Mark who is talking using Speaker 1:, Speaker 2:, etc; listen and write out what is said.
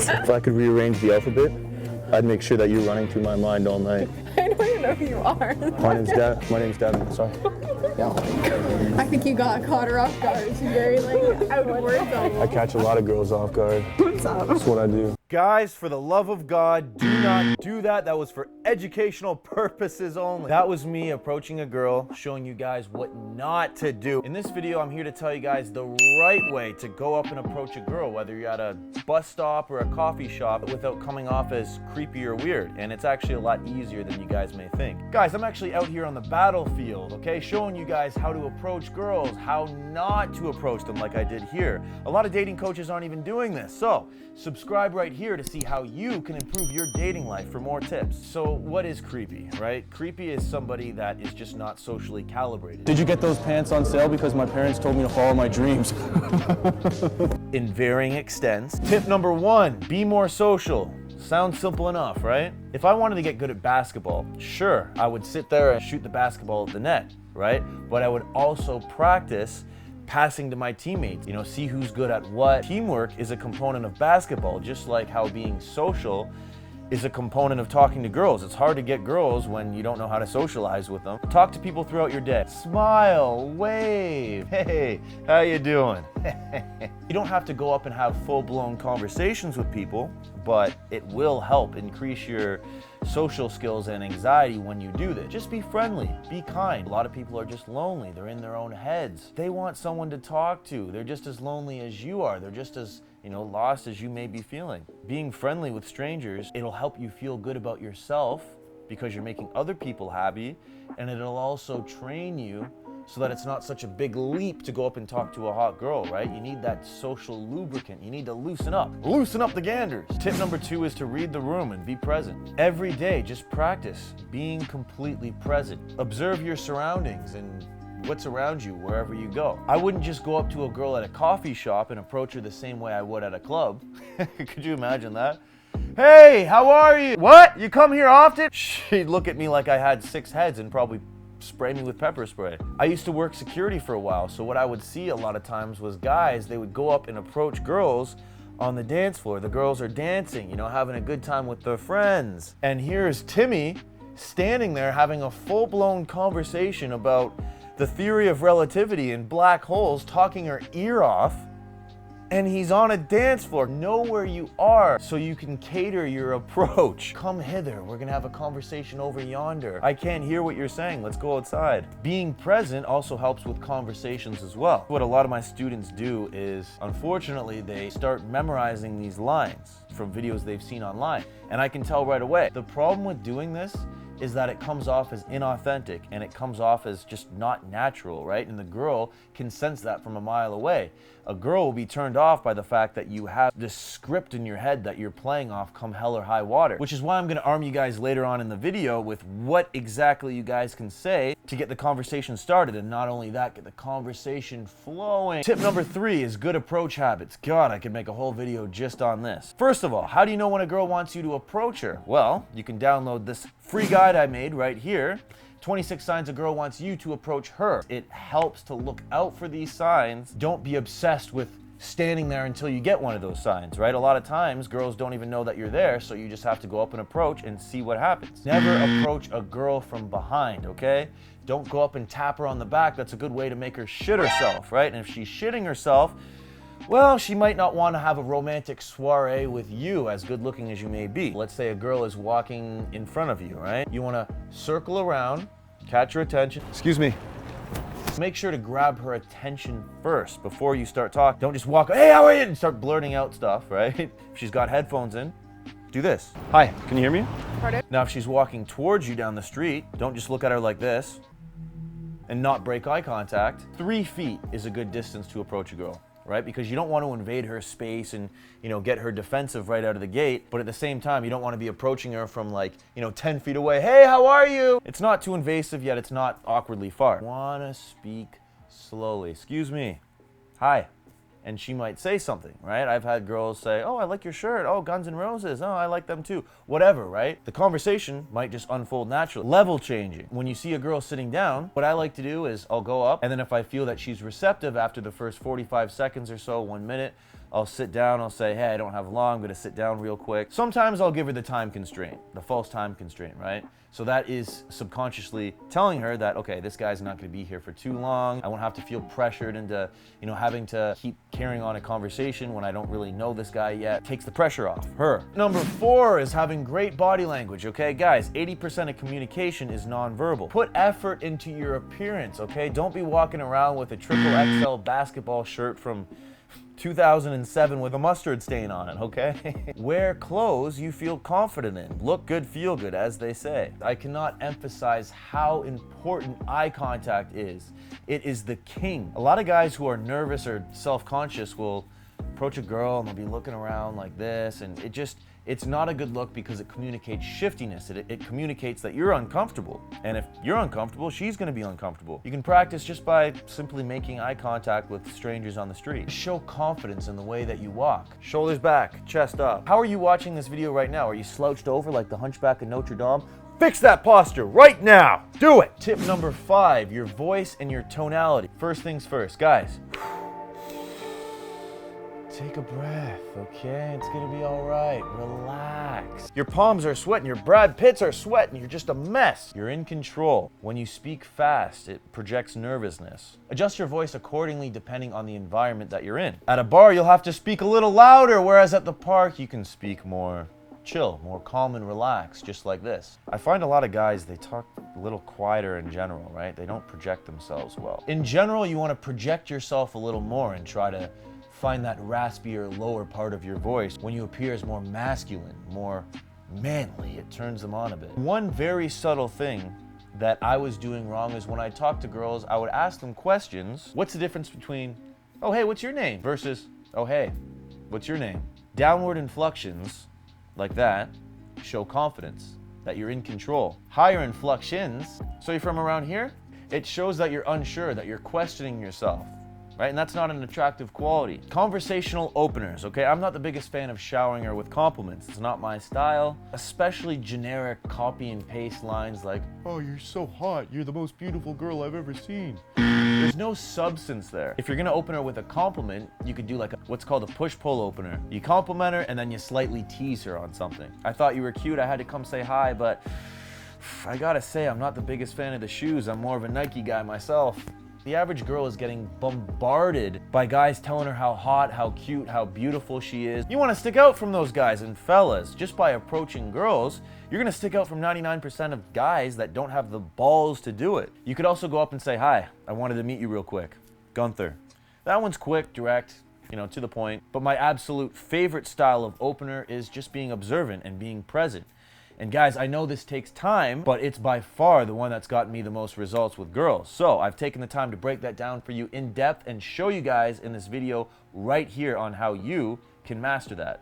Speaker 1: If I could rearrange the alphabet, I'd make sure that you're running through my mind all night.
Speaker 2: I don't even know who you are.
Speaker 1: My name's Devin. Sorry.
Speaker 2: I think you got caught her off guard. She's very like out of words on
Speaker 1: I catch a lot of girls off guard.
Speaker 2: What's up?
Speaker 1: That's what I do.
Speaker 3: Guys, for the love of God, do not do that. That was for educational purposes only. That was me approaching a girl, showing you guys what not to do. In this video, I'm here to tell you guys the right way to go up and approach a girl, whether you're at a bus stop or a coffee shop, without coming off as creepy or weird. And it's actually a lot easier than you guys may think. Guys, I'm actually out here on the battlefield, okay? Showing you guys how to approach girls, how not to approach them like I did here. A lot of dating coaches aren't even doing this. So, subscribe right here to see how you can improve your dating life for more tips. So what is creepy, right? Creepy is somebody that is just not socially calibrated.
Speaker 1: Did you get those pants on sale because my parents told me to follow my dreams?
Speaker 3: In varying extents. Tip number 1, be more social. Sounds simple enough, right? If I wanted to get good at basketball, sure, I would sit there and shoot the basketball at the net, right? But I would also practice passing to my teammates, see who's good at what. Teamwork is a component of basketball, just like how being social is a component of talking to girls. It's hard to get girls when you don't know how to socialize with them. Talk to people throughout your day. Smile, wave, hey, how you doing? You don't have to go up and have full-blown conversations with people, but it will help increase your social skills and anxiety when you do this. Just be friendly, be kind. A lot of people are just lonely. They're in their own heads. They want someone to talk to. They're just as lonely as you are. They're just as lost as you may be feeling. Being friendly with strangers, it'll help you feel good about yourself because you're making other people happy, and it'll also train you so that it's not such a big leap to go up and talk to a hot girl, right? You need that social lubricant. You need to loosen up. Loosen up the ganders. Tip number 2 is to read the room and be present. Every day, just practice being completely present. Observe your surroundings and what's around you wherever you go. I wouldn't just go up to a girl at a coffee shop and approach her the same way I would at a club. Could you imagine that? Hey, how are you? What? You come here often? She'd look at me like I had 6 heads and probably spray me with pepper spray. I used to work security for a while, so what I would see a lot of times was guys, they would go up and approach girls on the dance floor. The girls are dancing, having a good time with their friends. And here's Timmy standing there having a full-blown conversation about the theory of relativity and black holes, talking her ear off, and he's on a dance floor. Know where you are so you can cater your approach. Come hither, we're gonna have a conversation over yonder. I can't hear what you're saying, let's go outside. Being present also helps with conversations as well. What a lot of my students do is, unfortunately, they start memorizing these lines from videos they've seen online. And I can tell right away. The problem with doing this is that it comes off as inauthentic and it comes off as just not natural, right? And the girl can sense that from a mile away. A girl will be turned off by the fact that you have this script in your head that you're playing off come hell or high water, which is why I'm gonna arm you guys later on in the video with what exactly you guys can say to get the conversation started, and not only that, get the conversation flowing. Tip number 3 is good approach habits. God, I could make a whole video just on this. First of all, how do you know when a girl wants you to approach her? Well, you can download this free guide I made right here. 26 signs a girl wants you to approach her. It helps to look out for these signs. Don't be obsessed with standing there until you get one of those signs, right? A lot of times, girls don't even know that you're there, so you just have to go up and approach and see what happens. Never approach a girl from behind, okay? Don't go up and tap her on the back. That's a good way to make her shit herself, right? And if she's shitting herself, well, she might not want to have a romantic soiree with you, as good looking as you may be. Let's say a girl is walking in front of you, right? You want to circle around, catch her attention. Excuse me. Make sure to grab her attention first before you start talking. Don't just walk, hey, how are you? And start blurting out stuff, right? If she's got headphones in, do this. Hi, can you hear me?
Speaker 2: Pardon?
Speaker 3: Now, if she's walking towards you down the street, don't just look at her like this and not break eye contact. 3 feet is a good distance to approach a girl, right? Because you don't want to invade her space and, get her defensive right out of the gate. But at the same time, you don't want to be approaching her from 10 feet away. Hey, how are you? It's not too invasive yet. It's not awkwardly far. Want to speak slowly. Excuse me. Hi. And she might say something, right? I've had girls say, oh, I like your shirt. Oh, Guns N' Roses. Oh, I like them too. Whatever, right? The conversation might just unfold naturally. Level changing. When you see a girl sitting down, what I like to do is I'll go up, and then if I feel that she's receptive after the first 45 seconds or so, 1 minute, I'll sit down, I'll say, hey, I don't have long, I'm gonna sit down real quick. Sometimes I'll give her the time constraint, the false time constraint, right? So that is subconsciously telling her that, okay, this guy's not gonna be here for too long. I won't have to feel pressured into, having to keep carrying on a conversation when I don't really know this guy yet. Takes the pressure off her. Number 4 is having great body language, okay? Guys, 80% of communication is nonverbal. Put effort into your appearance, okay? Don't be walking around with a XXL basketball shirt from 2007 with a mustard stain on it, okay? Wear clothes you feel confident in. Look good, feel good, as they say. I cannot emphasize how important eye contact is. It is the king. A lot of guys who are nervous or self-conscious will approach a girl and they'll be looking around like this, and it's not a good look because it communicates shiftiness. It communicates that you're uncomfortable. And if you're uncomfortable, she's gonna be uncomfortable. You can practice just by simply making eye contact with strangers on the street. Show confidence in the way that you walk. Shoulders back, chest up. How are you watching this video right now? Are you slouched over like the Hunchback of Notre Dame? Fix that posture right now. Do it. Tip number 5, your voice and your tonality. First things first, guys. Take a breath, okay? It's gonna be all right. Relax. Your palms are sweating, your Brad Pitts are sweating, you're just a mess. You're in control. When you speak fast, it projects nervousness. Adjust your voice accordingly depending on the environment that you're in. At a bar, you'll have to speak a little louder, whereas at the park, you can speak more chill, more calm and relaxed, just like this. I find a lot of guys, they talk a little quieter in general, right? They don't project themselves well. In general, you wanna project yourself a little more and try to find that raspier lower part of your voice. When you appear as more masculine, more manly, it turns them on a bit. One very subtle thing that I was doing wrong is when I talk to girls, I would ask them questions. What's the difference between, oh, hey, what's your name? Versus, oh, hey, what's your name? Downward inflections like that show confidence, that you're in control. Higher inflections, so you're from around here, it shows that you're unsure, that you're questioning yourself. Right? And that's not an attractive quality. Conversational openers, okay? I'm not the biggest fan of showering her with compliments. It's not my style. Especially generic copy and paste lines like, oh, you're so hot. You're the most beautiful girl I've ever seen. There's no substance there. If you're gonna open her with a compliment, you could do like what's called a push-pull opener. You compliment her and then you slightly tease her on something. I thought you were cute, I had to come say hi, but I gotta say, I'm not the biggest fan of the shoes. I'm more of a Nike guy myself. The average girl is getting bombarded by guys telling her how hot, how cute, how beautiful she is. You want to stick out from those guys, and fellas, just by approaching girls, you're going to stick out from 99% of guys that don't have the balls to do it. You could also go up and say, hi, I wanted to meet you real quick. Gunther. That one's quick, direct, to the point. But my absolute favorite style of opener is just being observant and being present. And guys, I know this takes time, but it's by far the one that's gotten me the most results with girls. So I've taken the time to break that down for you in depth and show you guys in this video right here on how you can master that.